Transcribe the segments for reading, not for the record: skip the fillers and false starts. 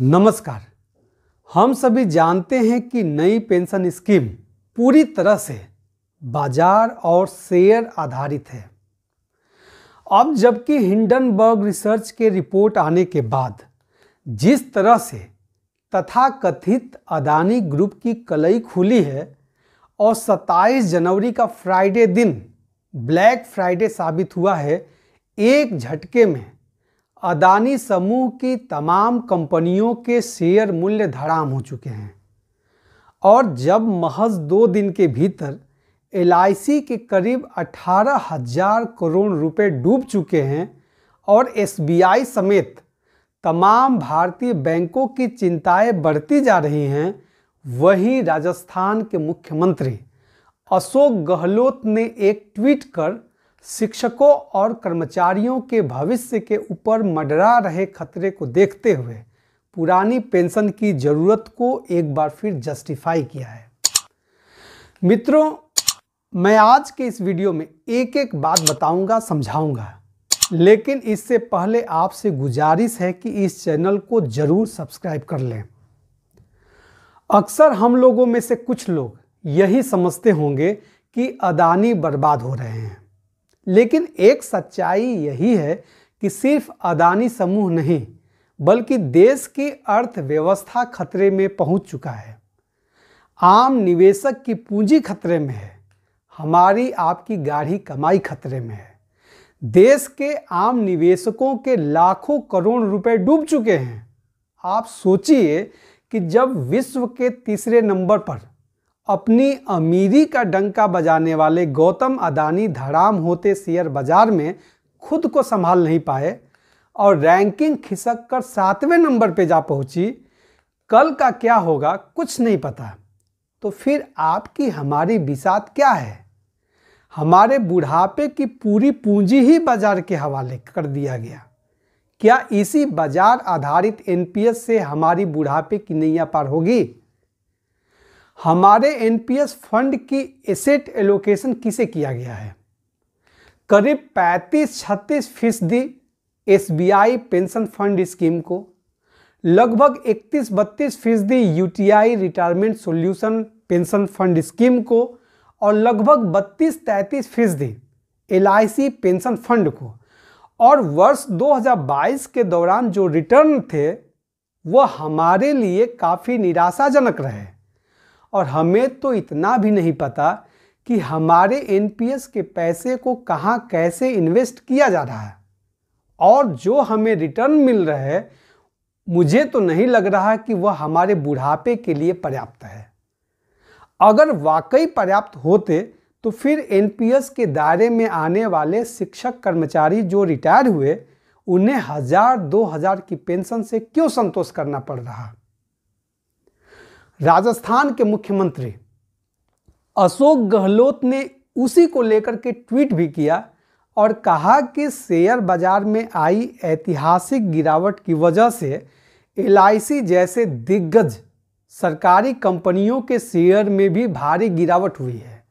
नमस्कार। हम सभी जानते हैं कि नई पेंशन स्कीम पूरी तरह से बाजार और शेयर आधारित है। अब जबकि हिंडनबर्ग रिसर्च के रिपोर्ट आने के बाद जिस तरह से तथाकथित अदानी ग्रुप की कलई खुली है और 27 जनवरी का फ्राइडे दिन ब्लैक फ्राइडे साबित हुआ है, एक झटके में अदानी समूह की तमाम कंपनियों के शेयर मूल्य धड़ाम हो चुके हैं। और जब महज 2 दिन के भीतर LIC के करीब 18,000 करोड़ रुपए डूब चुके हैं और SBI समेत तमाम भारतीय बैंकों की चिंताएं बढ़ती जा रही हैं, वहीं राजस्थान के मुख्यमंत्री अशोक गहलोत ने एक ट्वीट कर शिक्षकों और कर्मचारियों के भविष्य के ऊपर मंडरा रहे खतरे को देखते हुए पुरानी पेंशन की जरूरत को एक बार फिर जस्टिफाई किया है। मित्रों, मैं आज के इस वीडियो में एक एक बात बताऊंगा, समझाऊंगा, लेकिन इससे पहले आपसे गुजारिश है कि इस चैनल को जरूर सब्सक्राइब कर लें। अक्सर हम लोगों में से कुछ लोग यही समझते होंगे कि अदानी बर्बाद हो रहे हैं, लेकिन एक सच्चाई यही है कि सिर्फ अदानी समूह नहीं बल्कि देश की अर्थव्यवस्था खतरे में पहुंच चुका है। आम निवेशक की पूंजी खतरे में है, हमारी आपकी गाढ़ी कमाई खतरे में है। देश के आम निवेशकों के लाखों करोड़ रुपए डूब चुके हैं। आप सोचिए कि जब विश्व के तीसरे नंबर पर अपनी अमीरी का डंका बजाने वाले गौतम अदानी धड़ाम होते शेयर बाजार में खुद को संभाल नहीं पाए और रैंकिंग खिसक कर 7वें नंबर पे जा पहुंची, कल का क्या होगा कुछ नहीं पता। तो फिर आपकी हमारी बिसात क्या है? हमारे बुढ़ापे की पूरी पूंजी ही बाजार के हवाले कर दिया गया। क्या इसी बाजार आधारित NPS से हमारी बुढ़ापे की नैया पार होगी? हमारे NPS फंड की एसेट एलोकेशन किसे किया गया है? करीब 35-36% SBI पेंशन फंड स्कीम को, लगभग 31-32% UTI retirement solution pension fund scheme को और लगभग 32-33% LIC पेंशन फंड को। और वर्ष 2022 के दौरान जो रिटर्न थे वह हमारे लिए काफ़ी निराशाजनक रहे। और हमें तो इतना भी नहीं पता कि हमारे NPS के पैसे को कहां कैसे इन्वेस्ट किया जा रहा है, और जो हमें रिटर्न मिल रहा है मुझे तो नहीं लग रहा कि वह हमारे बुढ़ापे के लिए पर्याप्त है। अगर वाकई पर्याप्त होते तो फिर NPS के दायरे में आने वाले शिक्षक कर्मचारी जो रिटायर हुए उन्हें 1,000-2,000 की पेंशन से क्यों संतोष करना पड़ रहा? राजस्थान के मुख्यमंत्री अशोक गहलोत ने उसी को लेकर के ट्वीट भी किया और कहा कि शेयर बाजार में आई ऐतिहासिक गिरावट की वजह से LIC जैसे दिग्गज सरकारी कंपनियों के शेयर में भी भारी गिरावट हुई है।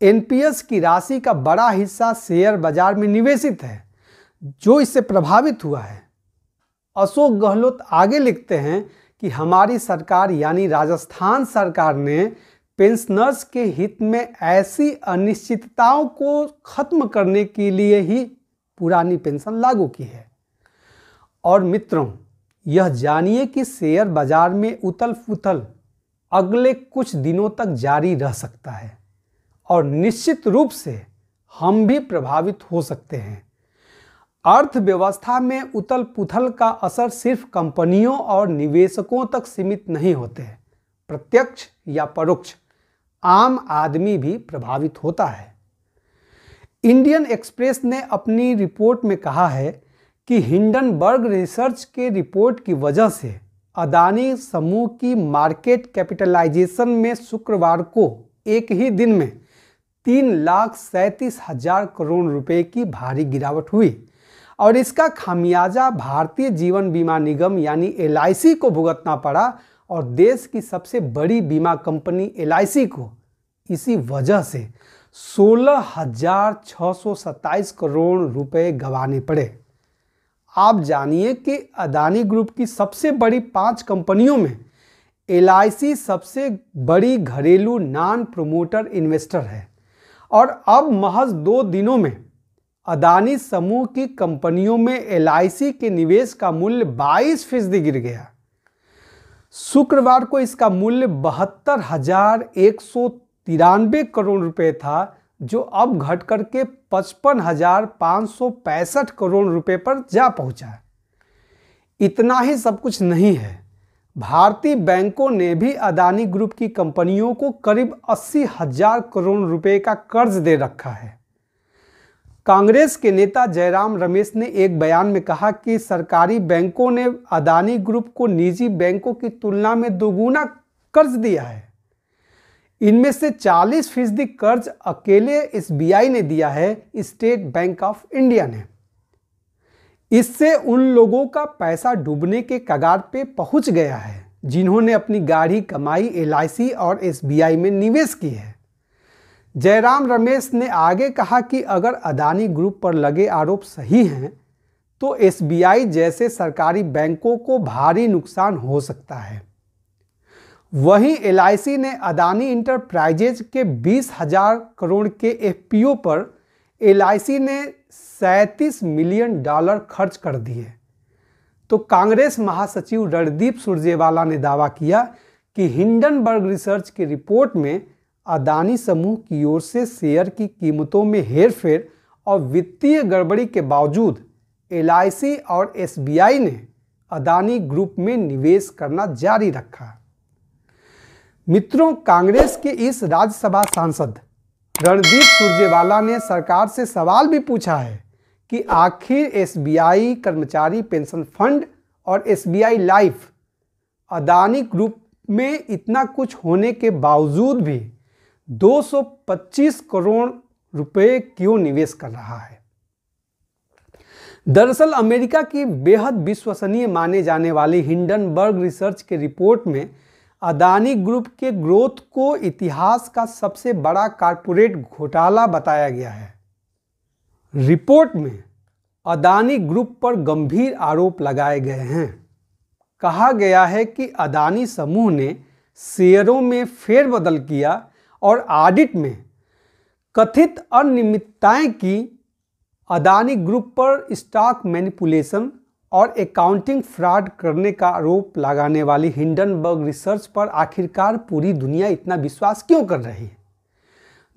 NPS की राशि का बड़ा हिस्सा शेयर बाजार में निवेशित है जो इससे प्रभावित हुआ है। अशोक गहलोत आगे लिखते हैं कि हमारी सरकार यानी राजस्थान सरकार ने पेंशनर्स के हित में ऐसी अनिश्चितताओं को खत्म करने के लिए ही पुरानी पेंशन लागू की है। और मित्रों, यह जानिए कि शेयर बाजार में उथल पुथल अगले कुछ दिनों तक जारी रह सकता है और निश्चित रूप से हम भी प्रभावित हो सकते हैं। अर्थव्यवस्था में उथल पुथल का असर सिर्फ कंपनियों और निवेशकों तक सीमित नहीं होते, प्रत्यक्ष या परोक्ष आम आदमी भी प्रभावित होता है। इंडियन एक्सप्रेस ने अपनी रिपोर्ट में कहा है कि हिंडनबर्ग रिसर्च के रिपोर्ट की वजह से अदानी समूह की मार्केट कैपिटलाइजेशन में शुक्रवार को एक ही दिन में 3,37,000 करोड़ रुपए की भारी गिरावट हुई और इसका खामियाजा भारतीय जीवन बीमा निगम यानी LIC को भुगतना पड़ा और देश की सबसे बड़ी बीमा कंपनी LIC को इसी वजह से 16,627 करोड़ रुपए गंवाने पड़े। आप जानिए कि अदानी ग्रुप की सबसे बड़ी 5 कंपनियों में LIC सबसे बड़ी घरेलू नॉन प्रोमोटर इन्वेस्टर है और अब महज 2 दिनों में अदानी समूह की कंपनियों में LIC के निवेश का मूल्य 22% गिर गया। शुक्रवार को इसका मूल्य 72,193 करोड़ रुपए था, जो अब घट करके 55,565 करोड़ रुपए पर जा पहुंचा। इतना ही सब कुछ नहीं है, भारतीय बैंकों ने भी अदानी ग्रुप की कंपनियों को करीब 80,000 करोड़ रुपए का कर्ज दे रखा है। कांग्रेस के नेता जयराम रमेश ने एक बयान में कहा कि सरकारी बैंकों ने अदानी ग्रुप को निजी बैंकों की तुलना में दोगुना कर्ज दिया है। इनमें से 40% कर्ज अकेले SBI ने दिया है, स्टेट बैंक ऑफ इंडिया ने। इससे उन लोगों का पैसा डूबने के कगार पे पहुंच गया है जिन्होंने अपनी गाढ़ी कमाई LIC और SBI में निवेश की है। जयराम रमेश ने आगे कहा कि अगर अदानी ग्रुप पर लगे आरोप सही हैं तो SBI जैसे सरकारी बैंकों को भारी नुकसान हो सकता है। वहीं LIC ने अदानी इंटरप्राइजेज के 20,000 करोड़ के FPO पर LIC ने $37 मिलियन खर्च कर दिए। तो कांग्रेस महासचिव रणदीप सुरजेवाला ने दावा किया कि हिंडनबर्ग रिसर्च की रिपोर्ट में अदानी समूह की ओर से शेयर की कीमतों में हेरफेर और वित्तीय गड़बड़ी के बावजूद LIC और SBI ने अदानी ग्रुप में निवेश करना जारी रखा। मित्रों, कांग्रेस के इस राज्यसभा सांसद रणदीप सुरजेवाला ने सरकार से सवाल भी पूछा है कि आखिर SBI कर्मचारी पेंशन फंड और SBI लाइफ अदानी ग्रुप में इतना कुछ होने के बावजूद भी 225 करोड़ रुपए क्यों निवेश कर रहा है। दरअसल अमेरिका की बेहद विश्वसनीय माने जाने वाली हिंडनबर्ग रिसर्च के रिपोर्ट में अदानी ग्रुप के ग्रोथ को इतिहास का सबसे बड़ा कॉर्पोरेट घोटाला बताया गया है। रिपोर्ट में अदानी ग्रुप पर गंभीर आरोप लगाए गए हैं। कहा गया है कि अदानी समूह ने शेयरों में फेरबदल किया और ऑडिट में कथित अनियमितताएं की। अदानी ग्रुप पर स्टॉक मैनिपुलेशन और अकाउंटिंग फ्रॉड करने का आरोप लगाने वाली हिंडनबर्ग रिसर्च पर आखिरकार पूरी दुनिया इतना विश्वास क्यों कर रही है।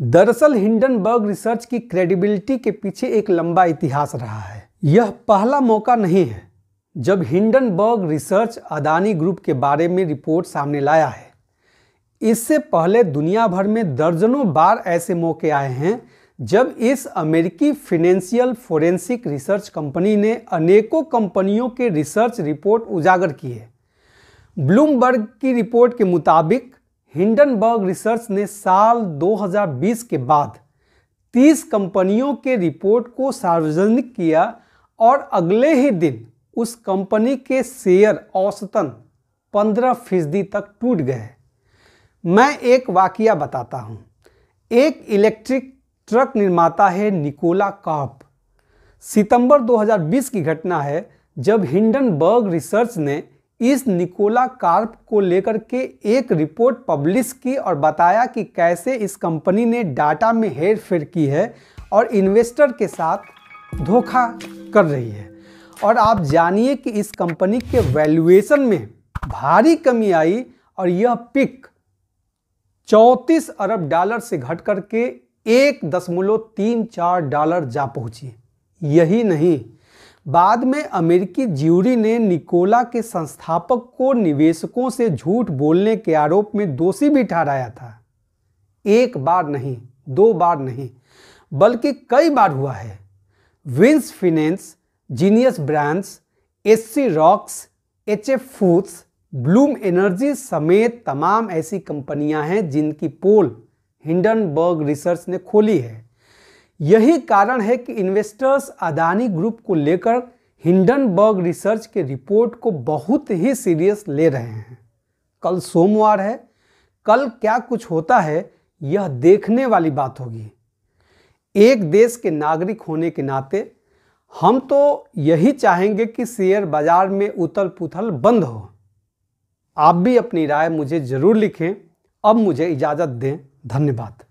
दरअसल हिंडनबर्ग रिसर्च की क्रेडिबिलिटी के पीछे एक लंबा इतिहास रहा है। यह पहला मौका नहीं है जब हिंडनबर्ग रिसर्च अदानी ग्रुप के बारे में रिपोर्ट सामने लाया है। इससे पहले दुनिया भर में दर्जनों बार ऐसे मौके आए हैं जब इस अमेरिकी फाइनेंशियल फोरेंसिक रिसर्च कंपनी ने अनेकों कंपनियों के रिसर्च रिपोर्ट उजागर किए। ब्लूमबर्ग की रिपोर्ट के मुताबिक हिंडनबर्ग रिसर्च ने साल 2020 के बाद 30 कंपनियों के रिपोर्ट को सार्वजनिक किया और अगले ही दिन उस कंपनी के शेयर औसतन 15% तक टूट गए। मैं एक वाकया बताता हूं। एक इलेक्ट्रिक ट्रक निर्माता है निकोला कॉर्प। सितंबर 2020 की घटना है जब हिंडनबर्ग रिसर्च ने इस निकोला कॉर्प को लेकर के एक रिपोर्ट पब्लिश की और बताया कि कैसे इस कंपनी ने डाटा में हेरफेर की है और इन्वेस्टर के साथ धोखा कर रही है। और आप जानिए कि इस कंपनी के वैल्यूएशन में भारी कमी आई और यह पिक $34 अरब से घट करके $1.34 जा पहुंची। यही नहीं, बाद में अमेरिकी ज्यूरी ने निकोला के संस्थापक को निवेशकों से झूठ बोलने के आरोप में दोषी भी ठहराया था। एक बार नहीं, 2 बार नहीं, बल्कि कई बार हुआ है। Wins Finance, Genius Brands, SC Rocks, HF Foods, Bloom Energy समेत तमाम ऐसी कंपनियां हैं जिनकी पोल हिंडनबर्ग रिसर्च ने खोली है। यही कारण है कि इन्वेस्टर्स अदानी ग्रुप को लेकर हिंडनबर्ग रिसर्च के रिपोर्ट को बहुत ही सीरियस ले रहे हैं। कल सोमवार है, कल क्या कुछ होता है यह देखने वाली बात होगी। एक देश के नागरिक होने के नाते हम तो यही चाहेंगे कि शेयर बाजार में उथल पुथल बंद हो। आप भी अपनी राय मुझे ज़रूर लिखें। अब मुझे इजाज़त दें। धन्यवाद।